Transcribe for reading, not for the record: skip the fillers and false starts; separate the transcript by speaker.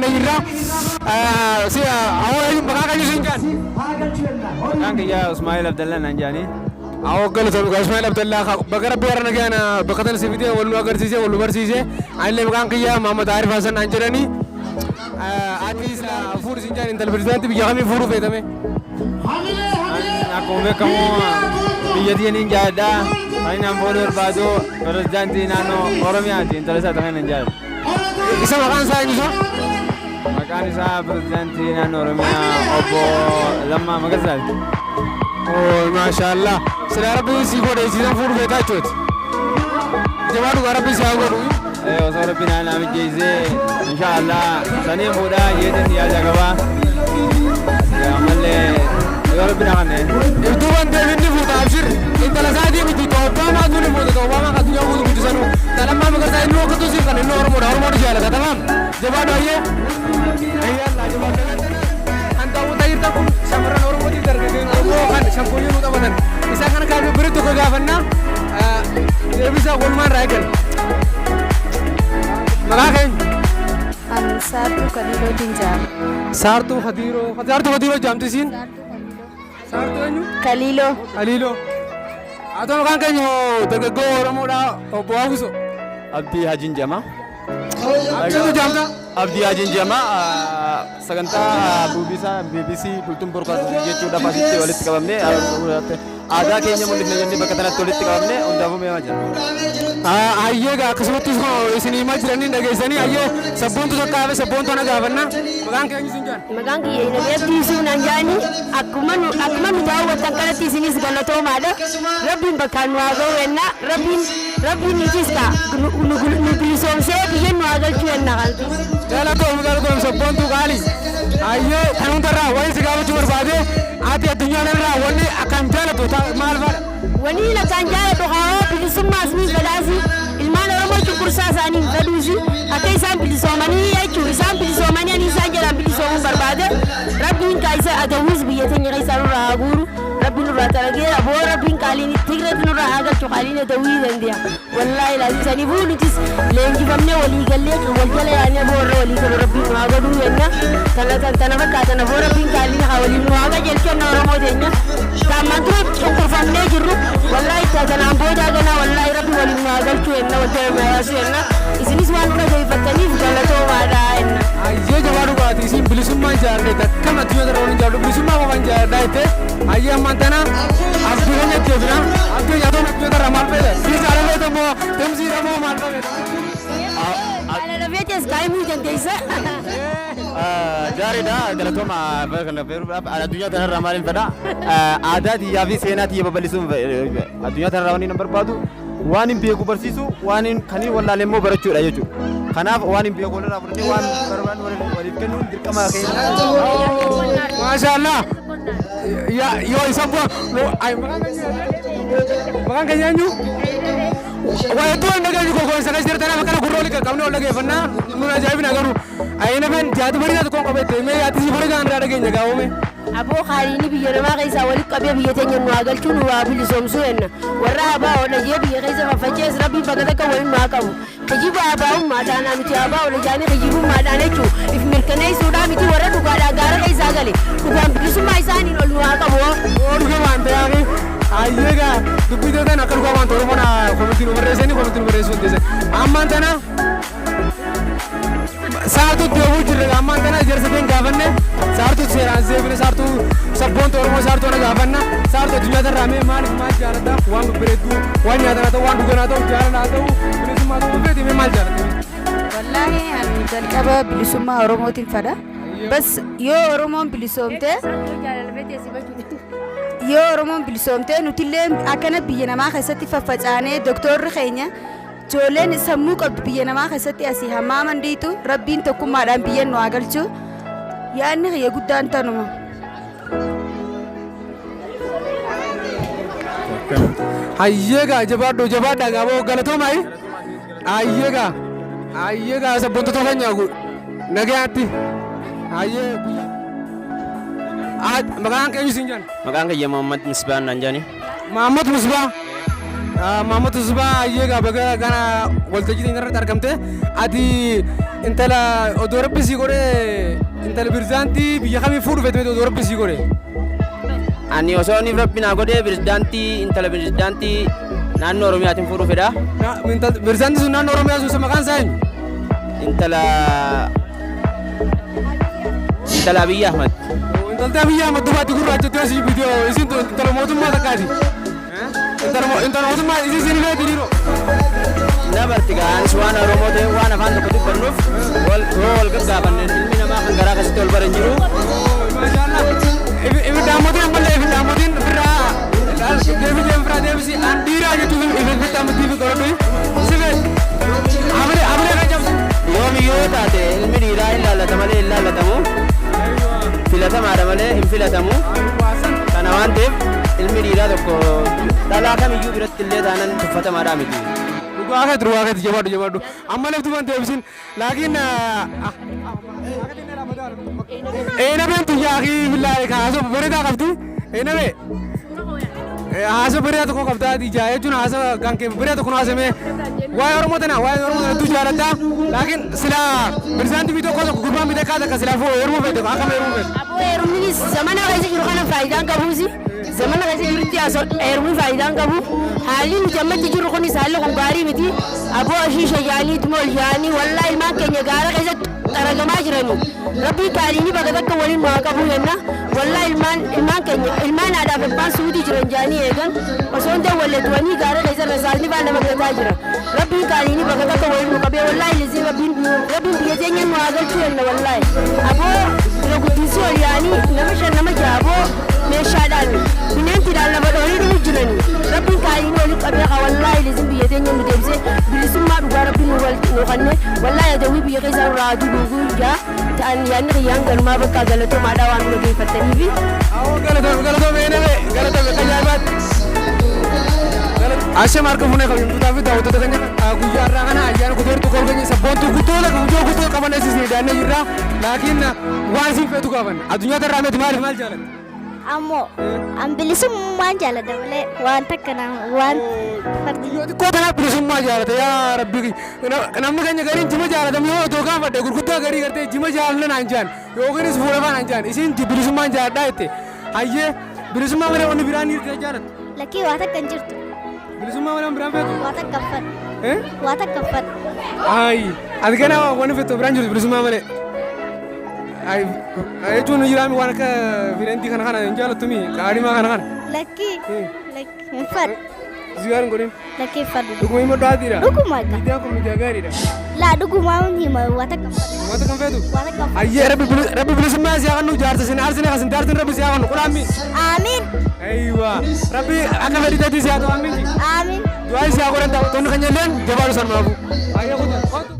Speaker 1: barbaanne jirra. Maqaa kan isin jaan?
Speaker 2: Maqaan kiyyaa Ismaa'il Abdallah naan jaanii.
Speaker 1: Galatoomii Ismaa'il Abdallah bakka rabbi har'a nagaan bakka tana sifitee wal nu agarsiise wal nu barsiise. Anillee maqaan kiyyaa Maamad Arif Hasan naan jedhanii. Ati fuudhu isin jaan intala pirezidaantii biyya kamii fuudhuu feetame?
Speaker 2: Akkuma beekamu biyya diiniin jaalladha. Baay'inaan fuudhuu barbaadu pirezidaantii naannoo Oromiyaati intala isaa ta'ee nan jaalladha.
Speaker 1: Isa maqaan isaa eenyusa?
Speaker 2: Maqaan isaa pirezidaantii naannoo Oromiyaa obbo Lammaa Magarsaati.
Speaker 1: Maashaallah. Sila rabbi si godhe isiisan fuudhuu feetaa jechuuti. Jabaa dhugaa rabbi si haa godhu.
Speaker 2: Osoo rabbi naannaa mijjeessee inshaallah saniin fuudhaa yeetiin yaada qabaa. Ammallee yoo rabbi na kanneen.
Speaker 1: Ibtuuban deebiin ni fuuta abshir. Intala isaatii miti Obaamaa tu ni fuuta Obaamaa kan addunyaa guutuu guutuu sanuu. Lammaa Magarsaa inni hokkatu siif kan inni Oromoodha Oromoodha jaalata tamaam. Jabaa dhaayyee. Ayyaallah jabaa dhaayyee. Kan daawwataa jirtan kun shamarran Oromootiin dargaggeeyyiin Oromoo kan shampooyyii nu taphatan. Isaan kana kaafee biri tokko gaafannaa deebisaa walumaan raa eegan. Maqaa keenya?
Speaker 3: Saartuu Kadiirootiin jaama.
Speaker 1: Saartuu Kadiiroo jaamtisiin? Saartuu eenyu?
Speaker 3: Kaliiloo.
Speaker 1: Kaliiloo. Haa ta'u maqaan keenya dargaggoo Oromoodhaa obbo Waaguso.
Speaker 2: Abdii Hajiin Jama.
Speaker 1: Abdiitu jaamta?
Speaker 2: Abdii Hajiin Jama sagantaa BBC bultuun borkaatu jechuudhaaf asitti walitti qabamne aadaa keenya mul'ifne jennee bakka kanatti walitti qabamne hundaafuu meemaa jira.
Speaker 1: Ayyee akkasumattis isin himaa jiranii dhageessanii ayyee sabboontu tokko hafe sabboontu ana gaafanna. Maqaan keenya isin jaan?
Speaker 3: Maqaan kiyya Inabee Abdiisuu naan jaani akkuma nu daawwattan kanatti isinis galatoomaadha. Rabbiin bakkaan nu haa ga'u jenna. Rabbiin nitis nu bilisoomsee biyya nu haa galchuu jenna qalbi.
Speaker 1: Galatoom sabboontu qaali. Ayyee kan hundarraa wayii si gaafachuu barbaade ati addunyaa irraa wanni akkaan jaalatu maal faadha?
Speaker 3: Wani akkaan jaalatu haa bilisummaas ni fedhaasi. Ilmaan Oromoo cunqursaa isaanii hin fedhuusi. Akka isaan bilisoomanii jechuun isaan bilisoomanii ani isaan jedhan bilisoomuu barbaade. Rabbiin kaayisa adawwiis biyya teenya keessaa nurraa haa guuru. Rabbiin nurraa taragee aboo rabbiin qaaliin tigreetti nurraa haa galchu qaaliin adawwii dandeenya. Wallaahi laasisanii buu nutis leenjifamnee walii gallee wal jala yaanee aboo warra walii galu rabbiin nu haa godhuu jenna. Tana fakkaatan aboo rabbiin qaaliin haa waliin nu haa gajelchanna Oromoo teenya. Taammaan dura cunqurfamnee jirru wallaahi tanaan boodaa ganaa wallaahi rabbi waliin nu haa galchuu jenna wal jala nu haa yaasuu jenna. Isinis waan nurra jabeeffattaniif galatoomaadha jenna.
Speaker 1: Ayyee jabaa dhugaati isin bilisummaan jaalladhe akkam addunyaa irra waliin jaalladhu bilisummaa qofaan jaalladhaa jettee ayyee ammaan tana abdiileen jetteefina abdiin yaadon addunyaa irra maal fedha biisa alaleeta moo temsiidha moo maal fedha?
Speaker 3: Alalabeetes kaayimuu dandeessa.
Speaker 2: Gaariidha galatooma addunyaa kanarraa maaliin fedha? Aadaa xiyyaa fi seenaa xiyya babal'isuun addunyaa kanarraa waan hin barbaadu waan hin beeku barsiisu waan hin kanii wallaalee immoo barachuudha jechuudha. Kanaaf waan hin beeku walirraa fudhannee waan barbaadnu waliif kennuun dirqama keenya.
Speaker 1: Maashaallah. Yoo isa maqaan keenya eenyu? Wayituu hin dhageenyu kokoonsa keessa jirtan akka kana gurra olii qaqqabnee ol dhageeffannaa nun ajaa'ibna garuu ayyina fen jaati bareedaa tokkoon qabeette mee yaati si bareedaa irraa dhageenya gaawwame.
Speaker 3: Aboo qaaliini biyya namaa keessaa walitti qabee biyya teenya nu haa galchuu nu haa bilisoomsuu jenna. Warra abaa oolajee biyya keessa faffacees rabbii bakka takka waliin nu haa qabu. Kijiba abaa'ummaadhaan nuti abaa oolajaanii kijibummaadhaan jechuun if mirkaneessuudhaa miti warra dhugaadhaa gaara keessaa gale dhugaan bilisummaa isaaniin ol nu haa qabu.
Speaker 1: Dhugaa waan ta'eef ayyee gaa dubbii ta'an akka dhugaa waan ta'u Oromoon komitii nu barreessanii komitii nu barreessuu hin teessan. Ammaan tana saartuu deebuu jirre ammaan tana ijaarsateen gaafanne saartuu seeraan seefine saartuu sabboontu Oromoo saartuu ana gaafanna saartuu addunyaa irraa mee maaliif maal jaalatta waan babbareedduu waan nyaatan haa ta'u waan dhugan haa ta'u jaalala haa ta'u bilisummaa haa ta'u feeti mee maal jaalatta?
Speaker 4: Wallaahi ani jalqaba bilisummaa Oromootiin fedha. Bas yoo Oromoon bilisoomte nutillee akkana biyya namaa keessatti faffacaanee doktorri keenya ijoolleen sammuu qabdu biyya namaa keessatti asii hammaa mandiitu rabbiin tokkummaadhaan biyya nu haa galchu yaadni kiyya guddaan tanuma.
Speaker 1: Hayyeegaa jabaadhaa gaaboo galatoomaa hayyeegaa sabboontota keenya nagayaatti hayyee maqaan keenya isin jedhan?
Speaker 2: Maqaan kiyya Muhammad Misbaa naan jaani.
Speaker 1: Muhammad Misbaa hayyeegaa baga kana waltajjii irratti argamte ati intala odoo rabbisii godhe intala pirezidaantii biyya kamii fuudhu fedhe odoo rabbisii godhe.
Speaker 5: Ani osoo inni rabbinaa godhee intala pirezidaantii naannoo Oromiyaatiin fuudhuu fedha.
Speaker 1: Pirezidaantii sun naannoo Oromiyaa sun maqaan isaa eenyu?
Speaker 5: Intala Abiyyi Ahmad.
Speaker 1: Intalti Abiyyi Ahmad dubaatti gurraachatti asii viidiyoo isin intala mootummaa takkaati. Intala mootummaa isin isin illee diriiroo.
Speaker 5: Nabarti gaanis waan Oromoo ta'e waan afaan tokko dubbannuuf wal gaggaafanne ilmi namaa kan garaa akkasitti wal bara hin jiru.
Speaker 1: Ibidaamotiin ammallee ibidaamotiin biraa deebisii an dhiiraa jechuun ibidaamotiin godhatu sifee amalee kan cabsu.
Speaker 5: Yoomiyyuu taate ilmi dhiiraa hin laallata malee hin laallatamu. Filatamaadha malee hin filatamu. Kana waan ta'eef ilmi dhiiraa tokko dhalaa kamiyyuu biratti illee taanan tuffatamaadhaa miti.
Speaker 1: Dhugaafeeti jabaadhu amma lafti waan deebisin laakiin eenabeen tuyyaa akii billaahi haasoo bareedaa qabdi eenabee haasoo bareedaa tokko qabdaa ijaa jechuun haasoo kan kee bareedaa tokko haasamee waa'ee Oromoo tana hedduu jaaladhaa laakiin silaa pirezidaantii biyya tokko gurbaan miidhagaa takka silaa heerumuu fedhe akkama heerumuu fedhe.
Speaker 3: Aboo heerumnis zamana keessa jiru kana faayidaan qabuusi zamana keessa jirutti heerumni faayidaan qabu haalli nuti ammatti jirru kunis haalli kun gaarii miti aboo ashiisha jaanii tumool jaanii wallaa ilmaan keenya gaara keessatti aragamaa jirani rabbii kaaliini bakka takka waliin maa qabu jenna wallaa ilmaan keenya ilmaan aadaaf abbaan suutii jiran jaanii eegan osoo hin dawwalletuwanii gaara keessa rasaasni baan nama gataa jira rabbii kaaliini bakka takka waliin nu qabee wallaa ilisi rabbiin biyya teenya nu haa galchuu jenna wallaa aboo bira guddisii ol yaanii nama shan nama jaaboo meeshaadhaan bineentiidhaan nama dhoolii dhufu jirani rabbiin kaaliini waliin qabee haa wallaa ilisi biyya teenya nu deebisee bilisummaa dhugaa rabbiin nu kanne wallaa yadawii biyya keessa irraa duguuguu ijaa ta'an yaanni xiyyaan galumaa bakka galatoomaadhaa waan nu dhageeffattaniifi.
Speaker 1: Galatoome tajaajilaati. Ashe marka fuunee kan duudhaa fi daawwattoota keenya guyyaa irraa kana ayyaana kutoortu kolfeenyi sabboontu guddoo qaban eessisni daannee jirra laakiin waan isin feetu qaban addunyaa irraa meeti maaliif maal jaalatti?
Speaker 6: Ammoo an bilisummaan jaalladha malee waan takka waan
Speaker 1: xiqqoo kanaaf bilisummaa jaalata yaa rabbi namni keenya gariin jima jaalatamu yoo otoo gaafadhe gurguddaa garii gartee jima jaalanna naan jaan yookiinis fuulafaa naan jaan isin bilisummaan jaaladhaa jette hayyee bilisummaa malee wanni biraan hirtee jaalattu.
Speaker 6: Lakkii waa takka hin jirtu.
Speaker 1: Bilisummaa malee biraan feetu?
Speaker 6: Waa takka uffadhu. Waa takka uffadhu.
Speaker 1: Ayi ati kana wanni feetu biraan jirtu bilisummaa malee. Jechuun jiraami waan akka bineeltii kana hin jaalattu qaadhimaa kana.
Speaker 6: Lakkii uffadhu.
Speaker 1: Ziyaarin godhin.
Speaker 6: Lakkii uffadhu.
Speaker 1: Dhuguma himma dhaatiidha.
Speaker 6: Dhuguma akka.
Speaker 1: Miidiyaa kun miidiyaa gaariidha.
Speaker 6: Laa dhugumaa hundi hima waa takka uffadhu.
Speaker 1: Waa takka hin feetu?
Speaker 6: Waa takka uffadhu.
Speaker 1: Ayyee rabbi bilisummaa si haa kennu jaarsa sin aarsine kasin daarsin rabbi si haa kennu quraammi.
Speaker 6: Amiin.
Speaker 1: Aywa rabbi akka fedhiteetti si haa ta'u amiin.
Speaker 6: Amiin.
Speaker 1: Du'aa si haa godhan ta'u tonni kan jalleen jabaadhu san maafu. Ayyee kutu.